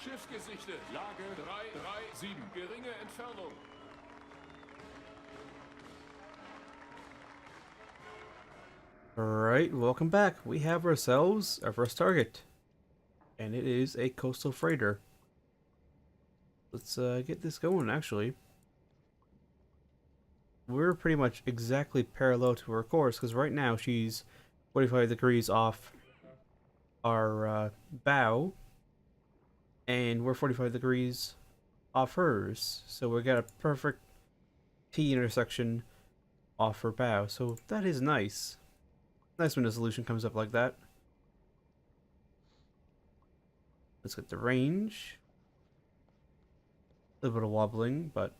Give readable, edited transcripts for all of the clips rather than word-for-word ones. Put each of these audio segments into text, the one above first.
Schiff gesichtet. Lage 337. Geringe Entfernung. Alright, welcome back. We have ourselves our first target. And it is a coastal freighter. Let's get this going, actually. We're pretty much exactly parallel to her course, because right now she's 45 degrees off our bow, and we're 45 degrees off hers. So we got a perfect T intersection off her bow. So that is nice. Nice when the solution comes up like that. Let's get the range. A little bit of wobbling, but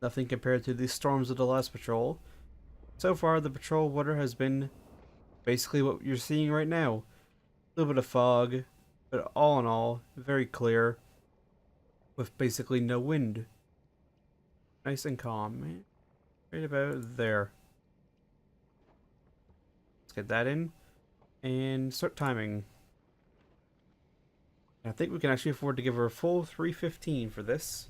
nothing compared to the storms of the last patrol. So far, the patrol water has been basically what you're seeing right now. A little bit of fog, but all in all, very clear, with basically no wind. Nice and calm. Right about there. Let's get that in, and start timing. I think we can actually afford to give her a full 315 for this.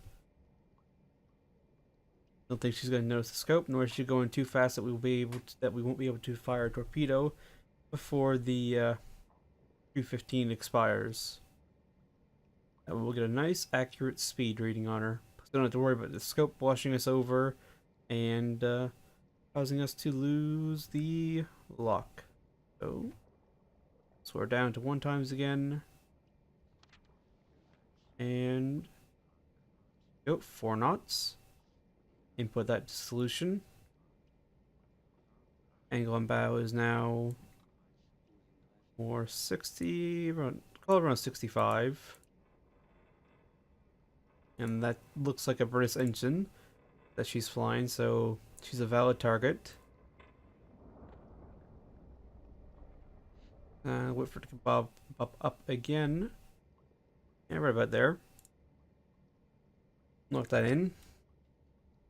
Don't think she's going to notice the scope, nor is she going too fast that we won't be able to fire a torpedo before the 315 expires. And we'll get a nice, accurate speed reading on her. So don't have to worry about the scope washing us over and causing us to lose the lock. So we're down to 1 times again. And 4 knots. Input that to solution. Angle on bow is now more 60, call it around 65. And that looks like a British engine that she's flying, so she's a valid target. Wait for it to bob up again. Yeah, right about there. Lock that in.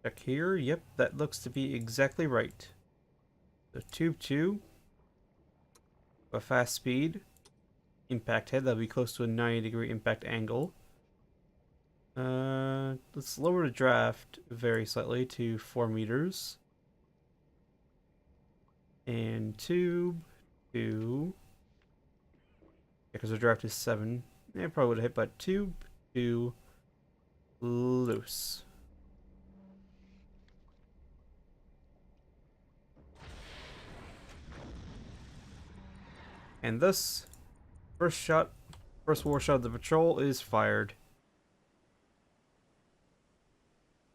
Check here. Yep, that looks to be exactly right. So tube 2. A fast speed. Impact head, that'll be close to a 90-degree impact angle. Let's lower the draft very slightly to 4 meters. And tube 2. Yeah, because the draft is 7. Yeah, probably would have hit, but tube 2 loose. And thus, first war shot of the patrol is fired.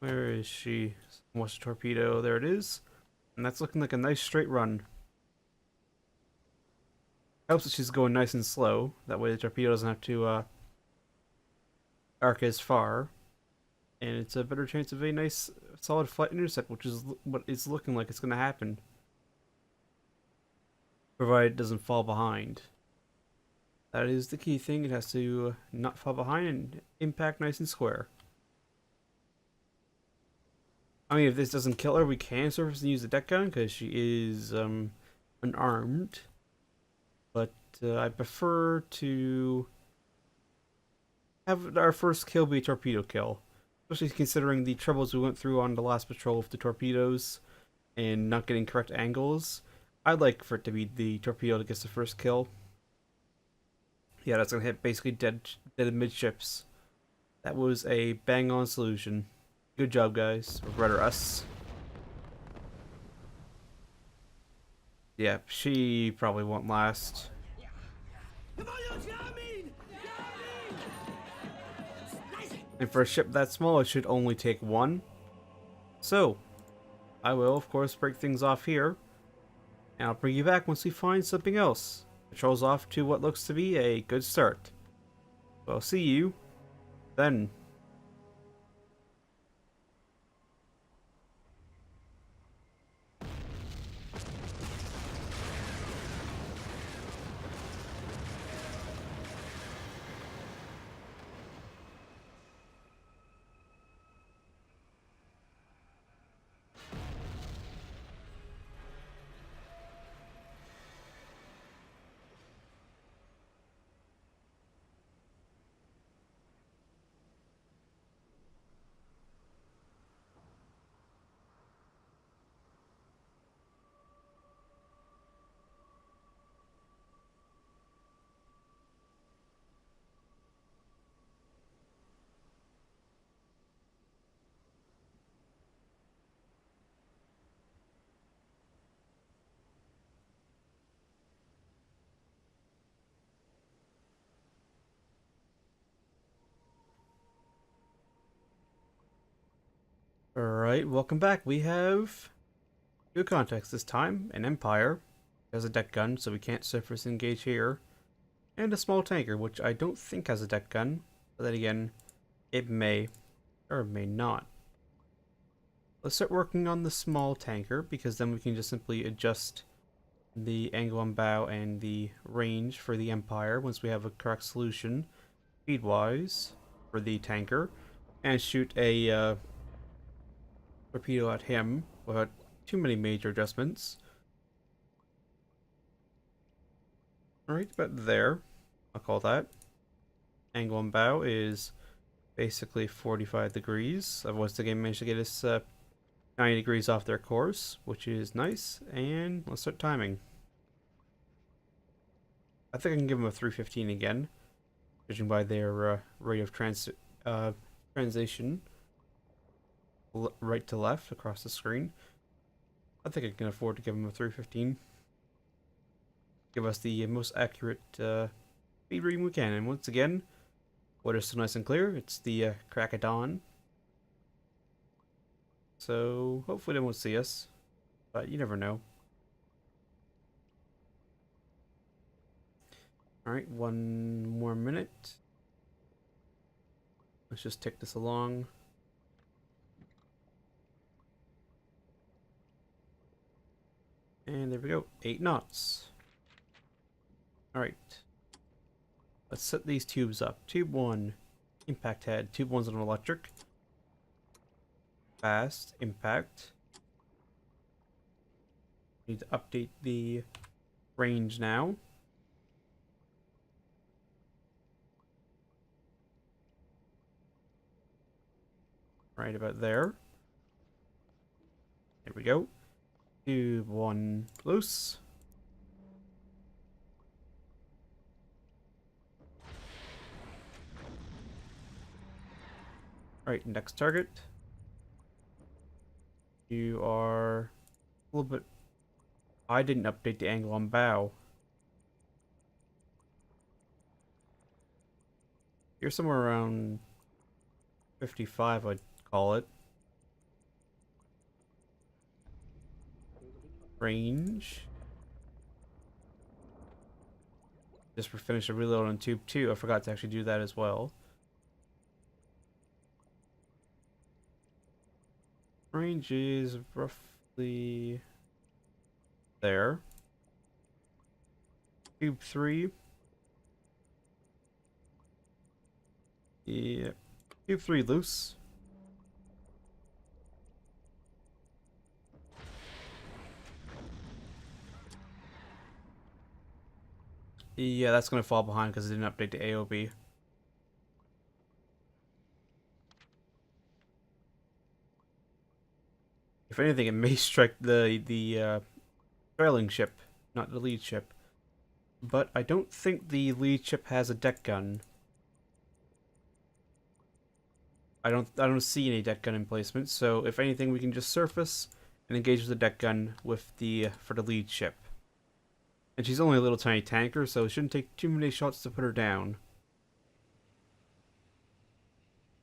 Where is she? Watch the torpedo. There it is. And that's looking like a nice straight run. Helps that she's going nice and slow. That way the torpedo doesn't have to arc as far. And it's a better chance of a nice, solid flight intercept, which is what it's looking like it's going to happen. Provided it doesn't fall behind. That is the key thing. It has to not fall behind and impact nice and square. I mean, if this doesn't kill her, we can surface and use the deck gun because she is unarmed. But I prefer to have our first kill be a torpedo kill. Especially considering the troubles we went through on the last patrol with the torpedoes and not getting correct angles. I'd like for it to be the torpedo that gets the first kill. Yeah, that's gonna hit basically dead midships. That was a bang-on solution. Good job, guys. Or rather, us. Yeah, she probably won't last. And for a ship that small, it should only take 1. So, I will, of course, break things off here. And I'll bring you back once we find something else. Patrol's off to what looks to be a good start. So I'll see you then. Alright, welcome back. We have new context this time. An Empire has a deck gun, so we can't surface engage here. And a small tanker, which I don't think has a deck gun. But then again, it may or may not. Let's start working on the small tanker, because then we can just simply adjust the angle on bow and the range for the Empire once we have a correct solution, speed-wise, for the tanker, and shoot a torpedo at him without too many major adjustments. Alright, about there. I'll call that. Angle on bow is basically 45 degrees. Once the game managed to get us 90 degrees off their course, which is nice. And let's start timing. I think I can give them a 315 again, judging by their rate of transition right to left across the screen. I think I can afford to give them a 315. Give us the most accurate speed reading we can. And once again, what is so nice and clear? It's the crack of dawn. So hopefully they won't see us, but you never know. Alright, one more minute. Let's just tick this along. And there we go, 8 knots. Alright. Let's set these tubes up. Tube 1, impact head. Tube 1's an electric. Fast, impact. Need to update the range now. Right about there. There we go. Tube 1 loose. Right, next target. You are a little bit... I didn't update the angle on bow. You're somewhere around 55, I'd call it. Range. Just for finish a reload on tube 2. I forgot to actually do that as well. Range is roughly there. Tube 3. Yeah. Tube 3 loose. Yeah, that's going to fall behind because it didn't update the AOB. If anything, it may strike the trailing ship, not the lead ship. But I don't think the lead ship has a deck gun. I don't see any deck gun emplacement, so if anything, we can just surface and engage with the deck gun with for the lead ship. And she's only a little tiny tanker, so it shouldn't take too many shots to put her down.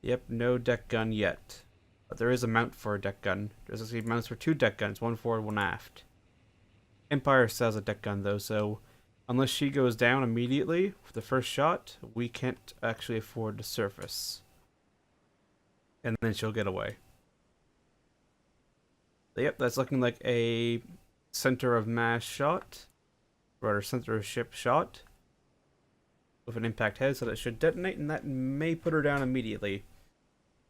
Yep, no deck gun yet. But there is a mount for a deck gun. There's actually mounts for 2 deck guns, one forward, one aft. Empire still has a deck gun though, so unless she goes down immediately with the first shot, we can't actually afford to surface. And then she'll get away. So, yep, that's looking like a center of mass shot. Rather, center of ship shot. With an impact head, so that should detonate, and that may put her down immediately.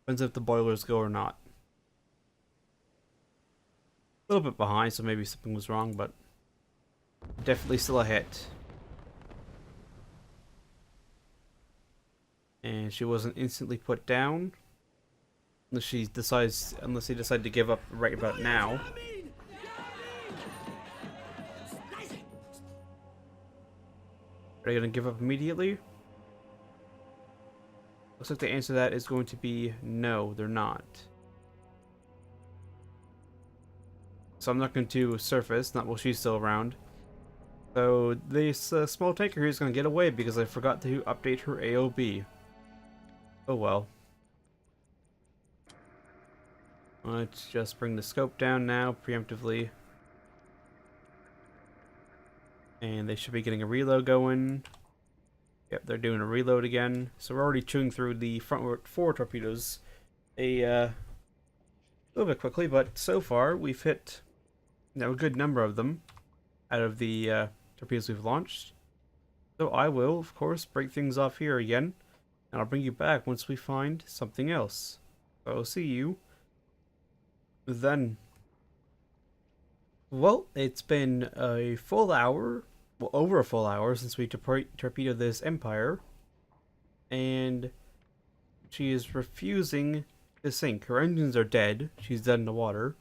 Depends if the boilers go or not. A little bit behind, so maybe something was wrong, but definitely still a hit. And she wasn't instantly put down. Unless he decides to give up right about now. Are they gonna give up immediately? Looks like the answer to that is going to be no, they're not. So I'm not going to surface, not while she's still around. So this small tanker here is going to get away because I forgot to update her AOB. Oh well. Let's just bring the scope down now, preemptively. And they should be getting a reload going. Yep, they're doing a reload again. So we're already chewing through the front 4 torpedoes a little bit quickly, but so far we've hit a good number of them out of the torpedoes we've launched. So I will, of course, break things off here again, and I'll bring you back once we find something else. So I'll see you then. Well, it's been a full hour, well, over a full hour since we torpedoed this Empire, and she is refusing to sink. Her engines are dead. She's dead in the water,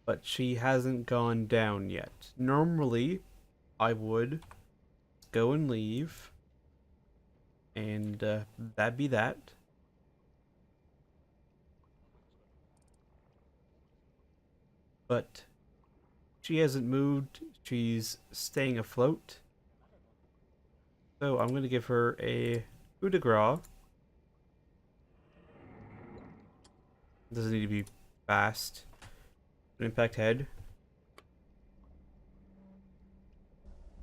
but she hasn't gone down yet. Normally, I would go and leave, and that'd be that. But she hasn't moved. She's staying afloat. So I'm going to give her a coup de grace. Doesn't need to be fast. Impact head.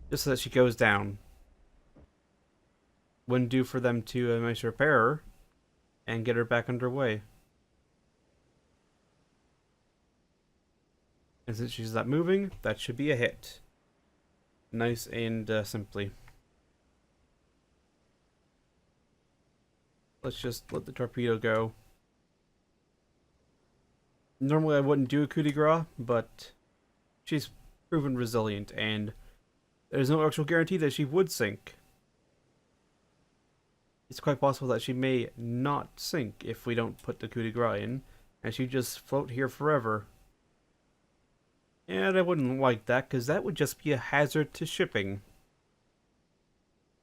Just so that she goes down. Wouldn't do for them to manage to repair her and get her back underway. And since she's not moving, that should be a hit. Nice and simply. Let's just let the torpedo go. Normally I wouldn't do a coup de grace, but she's proven resilient, and there's no actual guarantee that she would sink. It's quite possible that she may not sink if we don't put the coup de grace in, and she'd just float here forever. And I wouldn't like that, because that would just be a hazard to shipping.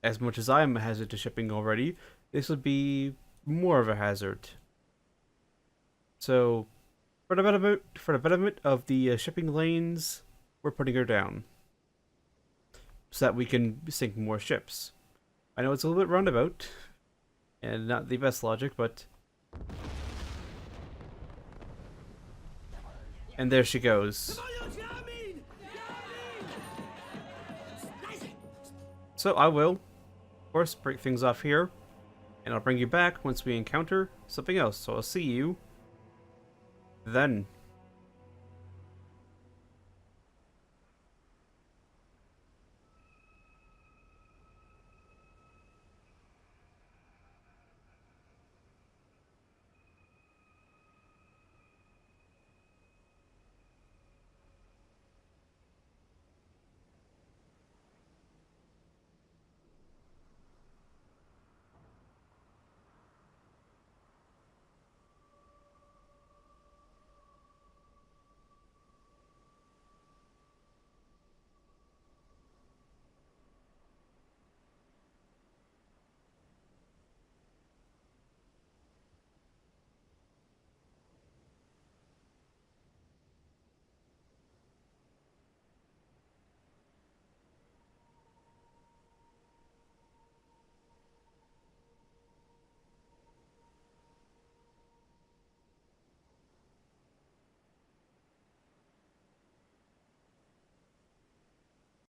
As much as I am a hazard to shipping already, this would be more of a hazard. So, for the betterment of the shipping lanes, we're putting her down. So that we can sink more ships. I know it's a little bit roundabout, and not the best logic, but... And there she goes. So I will, of course, break things off here, and I'll bring you back once we encounter something else. So I'll see you then.